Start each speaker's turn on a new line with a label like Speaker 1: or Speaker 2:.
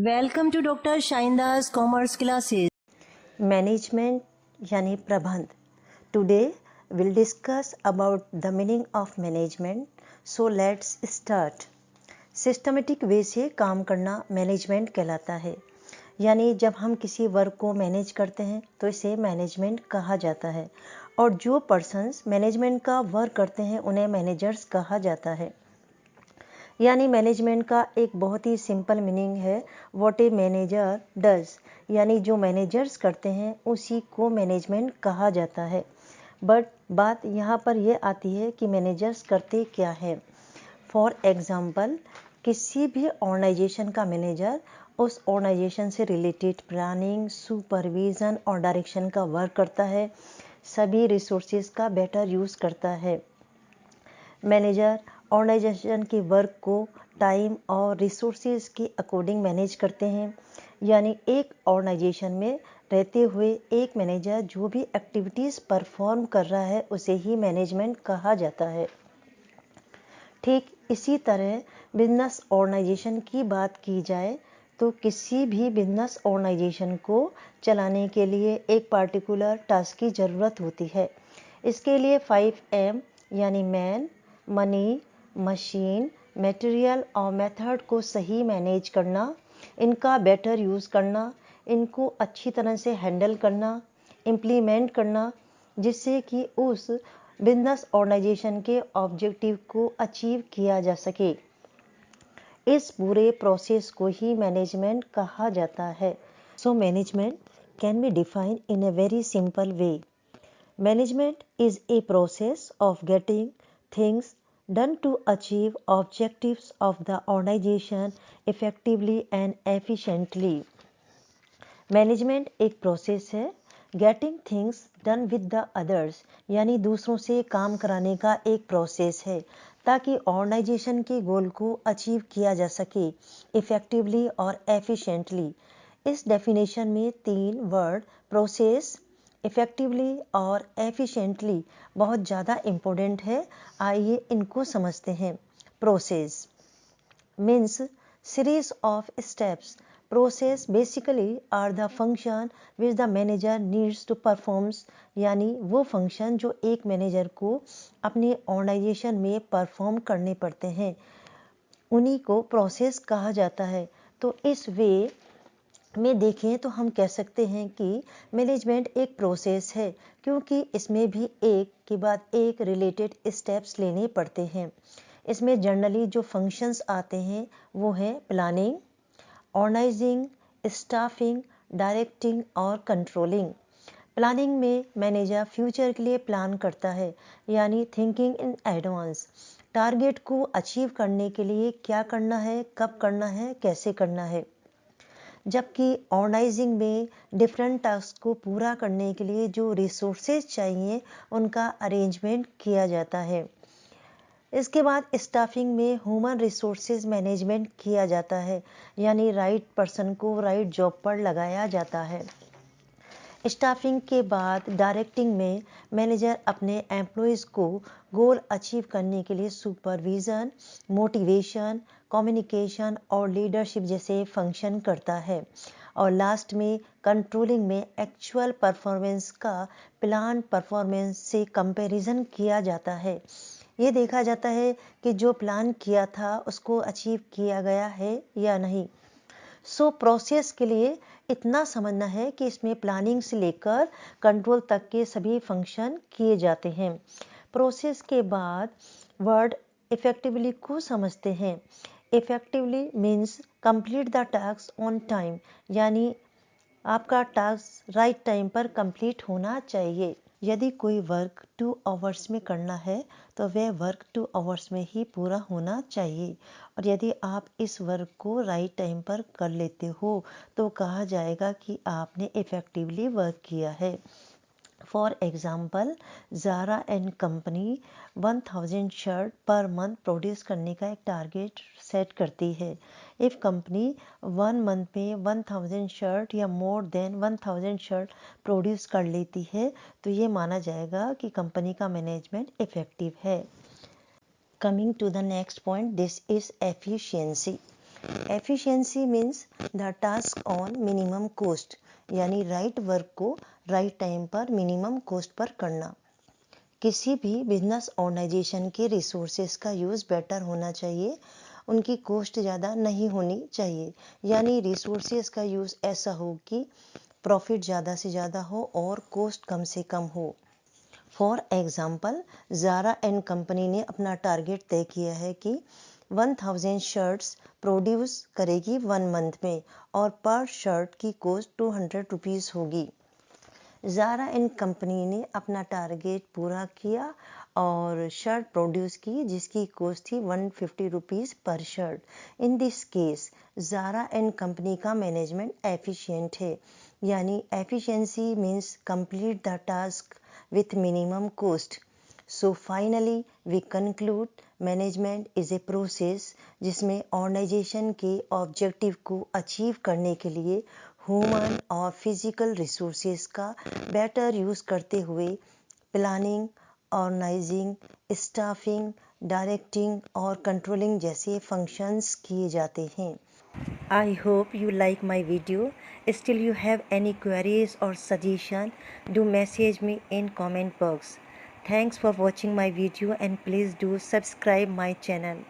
Speaker 1: Welcome to doctor शाइंदास commerce classes.
Speaker 2: Management यानी प्रबंध। Today will discuss about the meaning of management. So let's start. Systematic way से काम करना management कहलाता है। यानी जब हम किसी वर्क को मैनेज करते हैं तो इसे मैनेजमेंट कहा जाता है, और जो पर्सन्स मैनेजमेंट का वर्क करते हैं उन्हें मैनेजर्स कहा जाता है। यानी मैनेजमेंट का एक बहुत ही सिंपल मीनिंग है व्हाट ए मैनेजर डज, यानी जो मैनेजर्स करते हैं उसी को मैनेजमेंट कहा जाता है। बट बात यहाँ पर यह आती है कि मैनेजर्स करते क्या है। फॉर एग्जांपल, किसी भी ऑर्गेनाइजेशन का मैनेजर उस ऑर्गेनाइजेशन से रिलेटेड प्लानिंग, सुपरविजन और डायरेक्शन का वर्क करता है, सभी रिसोर्सेज का बेटर यूज़ करता है। मैनेजर ऑर्गेनाइजेशन के वर्क को टाइम और रिसोर्सेज के अकॉर्डिंग मैनेज करते हैं। यानी एक ऑर्गेनाइजेशन में रहते हुए एक मैनेजर जो भी एक्टिविटीज़ परफॉर्म कर रहा है उसे ही मैनेजमेंट कहा जाता है। ठीक इसी तरह बिजनेस ऑर्गेनाइजेशन की बात की जाए तो किसी भी बिजनेस ऑर्गेनाइजेशन को चलाने के लिए एक पार्टिकुलर टास्क की ज़रूरत होती है। इसके लिए 5M यानी मैन, मनी, मशीन, मटेरियल और मेथड को सही मैनेज करना, इनका बेटर यूज़ करना, इनको अच्छी तरह से हैंडल करना, इम्प्लीमेंट करना, जिससे कि उस बिजनेस ऑर्गेनाइजेशन के ऑब्जेक्टिव को अचीव किया जा सके। इस पूरे प्रोसेस को ही मैनेजमेंट कहा जाता है। So management can be defined in a very simple way. Management is a process of getting things done to achieve objectives of the organization effectively and efficiently. Management एक प्रोसेस है getting things done with the others, यानी दूसरों से काम कराने का एक process है ताकि ऑर्गेनाइजेशन के गोल को अचीव किया जा सके इफेक्टिवली और एफिशिएंटली। इस डेफिनेशन में 3 वर्ड प्रोसेस, इफेक्टिवली और एफिशिएंटली बहुत ज़्यादा इम्पोर्टेंट है। आइए इनको समझते हैं। Process means series of steps. Process basically are the function which the manager needs to performs, यानी वो फंक्शन जो एक मैनेजर को अपने ऑर्गेनाइजेशन में परफॉर्म करने पड़ते हैं, उन्हीं को प्रोसेस कहा जाता है। तो इस वे में देखें तो हम कह सकते हैं कि मैनेजमेंट एक प्रोसेस है, क्योंकि इसमें भी एक के बाद एक रिलेटेड स्टेप्स लेने पड़ते हैं। इसमें जनरली जो फंक्शंस आते हैं वो हैं प्लानिंग, ऑर्गेनाइजिंग, स्टाफिंग, डायरेक्टिंग और कंट्रोलिंग। प्लानिंग में मैनेजर फ्यूचर के लिए प्लान करता है, यानी थिंकिंग इन एडवांस। टारगेट को अचीव करने के लिए क्या करना है, कब करना है, कैसे करना है। जबकि ऑर्गेनाइजिंग में डिफरेंट टास्क को पूरा करने के लिए जो रिसोर्सेज चाहिए उनका अरेंजमेंट किया जाता है। इसके बाद स्टाफिंग में ह्यूमन रिसोर्सेज मैनेजमेंट किया जाता है, यानी राइट पर्सन को राइट जॉब पर लगाया जाता है। स्टाफिंग के बाद डायरेक्टिंग में मैनेजर अपने एम्प्लॉयज़ को गोल अचीव करने के लिए सुपरविज़न, मोटिवेशन, कम्युनिकेशन और लीडरशिप जैसे फंक्शन करता है। और लास्ट में कंट्रोलिंग में एक्चुअल परफॉर्मेंस का प्लान परफॉर्मेंस से कंपैरिजन किया जाता है। ये देखा जाता है कि जो प्लान किया था उसको अचीव किया गया है या नहीं। सो प्रोसेस के लिए इतना समझना है कि इसमें प्लानिंग से लेकर कंट्रोल तक के सभी फंक्शन किए जाते हैं। प्रोसेस के बाद वर्ड इफेक्टिवली को समझते हैं। Effectively means complete the task on time, यानी आपका टास्क राइट टाइम पर कंप्लीट होना चाहिए। यदि कोई वर्क 2 आवर्स में करना है तो वह वर्क 2 आवर्स में ही पूरा होना चाहिए, और यदि आप इस वर्क को राइट टाइम पर कर लेते हो तो कहा जाएगा कि आपने इफेक्टिवली वर्क किया है। For example, Zara and company 1000 shirt per month produce करने का एक टारगेट सेट करती है। इफ़ कंपनी 1 मंथ में 1000 शर्ट या मोर देन 1000 शर्ट प्रोड्यूस कर लेती है तो ये माना जाएगा कि कंपनी का मैनेजमेंट इफेक्टिव है। Coming to the next point, this is efficiency. Efficiency means the task on minimum cost, यानी राइट वर्क को राइट टाइम पर मिनिमम कोस्ट पर करना। किसी भी बिजनेस ऑर्गेनाइजेशन के रिसोर्सेज का यूज़ बेटर होना चाहिए, उनकी कॉस्ट ज़्यादा नहीं होनी चाहिए, यानी रिसोर्सेज का यूज़ ऐसा हो कि प्रॉफिट ज़्यादा से ज़्यादा हो और कॉस्ट कम से कम हो। For example, Zara and company ने अपना टारगेट तय किया है कि 1000 शर्ट्स प्रोड्यूस करेगी 1 मंथ में और पर शर्ट की कॉस्ट 200 रुपीज़ होगी। ज़ारा एंड कंपनी ने अपना टारगेट पूरा किया और शर्ट प्रोड्यूस की जिसकी कॉस्ट थी 150 rupees per shirt. In this case Zara and company का मैनेजमेंट एफिशिएंट है, यानी efficiency means complete the task with minimum cost. So finally we conclude management is a process जिसमें ऑर्गेनाइजेशन के objective को achieve करने के लिए ह्यूमन और फिजिकल रिसोर्सेज का बेटर यूज़ करते हुए प्लानिंग, ऑर्गेनाइजिंग, स्टाफिंग, डायरेक्टिंग और कंट्रोलिंग जैसे फंक्शंस किए जाते हैं। I hope you like my video. Still you have any queries or suggestion, do message me in comment box. Thanks for watching my video and please do subscribe my channel.